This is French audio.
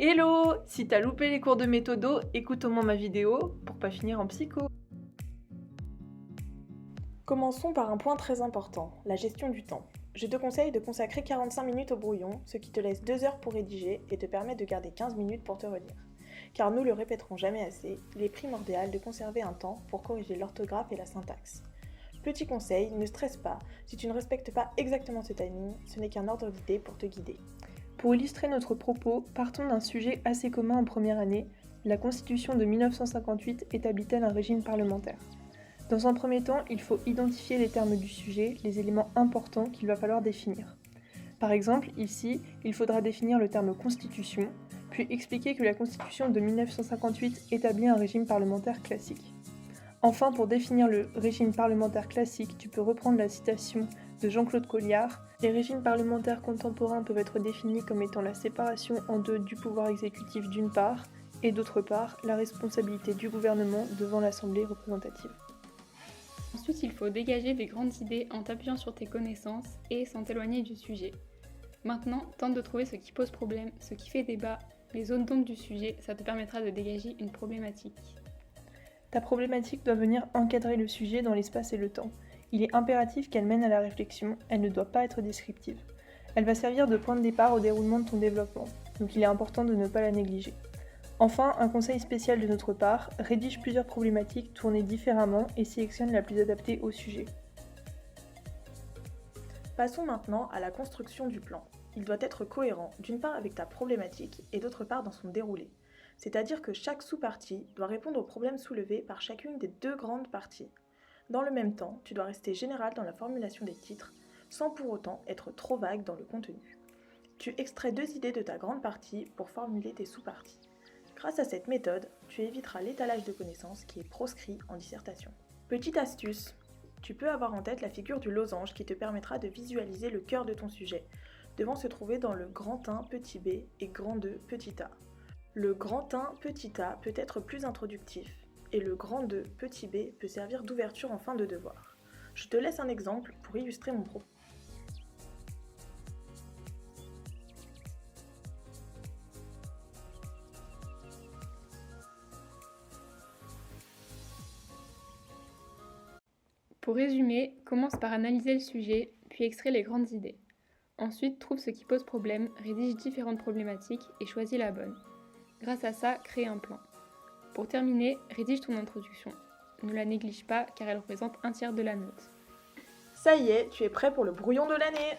Hello! Si t'as loupé les cours de méthodo, écoute au moins ma vidéo pour pas finir en psycho. Commençons par un point très important, la gestion du temps. Je te conseille de consacrer 45 minutes au brouillon, ce qui te laisse 2 heures pour rédiger et te permet de garder 15 minutes pour te relire. Car nous le répéterons jamais assez, il est primordial de conserver un temps pour corriger l'orthographe et la syntaxe. Petit conseil, ne stresse pas, si tu ne respectes pas exactement ce timing, ce n'est qu'un ordre d'idée pour te guider. Pour illustrer notre propos, partons d'un sujet assez commun en première année. La Constitution de 1958 établit-elle un régime parlementaire? Dans un premier temps, il faut identifier les termes du sujet, les éléments importants qu'il va falloir définir. Par exemple, ici, il faudra définir le terme constitution, puis expliquer que la Constitution de 1958 établit un régime parlementaire classique. Enfin, pour définir le régime parlementaire classique, tu peux reprendre la citation de Jean-Claude Colliard. Les régimes parlementaires contemporains peuvent être définis comme étant la séparation en deux du pouvoir exécutif d'une part, et d'autre part, la responsabilité du gouvernement devant l'Assemblée représentative. Ensuite, il faut dégager des grandes idées en t'appuyant sur tes connaissances et sans t'éloigner du sujet. Maintenant, tente de trouver ce qui pose problème, ce qui fait débat, les zones d'ombre du sujet, ça te permettra de dégager une problématique. Ta problématique doit venir encadrer le sujet dans l'espace et le temps. Il est impératif qu'elle mène à la réflexion, elle ne doit pas être descriptive. Elle va servir de point de départ au déroulement de ton développement, donc il est important de ne pas la négliger. Enfin, un conseil spécial de notre part, rédige plusieurs problématiques tournées différemment et sélectionne la plus adaptée au sujet. Passons maintenant à la construction du plan. Il doit être cohérent, d'une part avec ta problématique et d'autre part dans son déroulé. C'est-à-dire que chaque sous-partie doit répondre aux problèmes soulevés par chacune des deux grandes parties. Dans le même temps, tu dois rester général dans la formulation des titres, sans pour autant être trop vague dans le contenu. Tu extrais 2 idées de ta grande partie pour formuler tes sous-parties. Grâce à cette méthode, tu éviteras l'étalage de connaissances qui est proscrit en dissertation. Petite astuce, tu peux avoir en tête la figure du losange qui te permettra de visualiser le cœur de ton sujet, devant se trouver dans le grand 1 petit b et grand 2 petit a. Le grand 1 petit a peut être plus introductif et le grand 2 petit b peut servir d'ouverture en fin de devoir. Je te laisse un exemple pour illustrer mon propos. Pour résumer, commence par analyser le sujet, puis extrais les grandes idées. Ensuite, trouve ce qui pose problème, rédige différentes problématiques et choisis la bonne. Grâce à ça, crée un plan. Pour terminer, rédige ton introduction. Ne la néglige pas car elle représente un tiers de la note. Ça y est, tu es prêt pour le brouillon de l'année!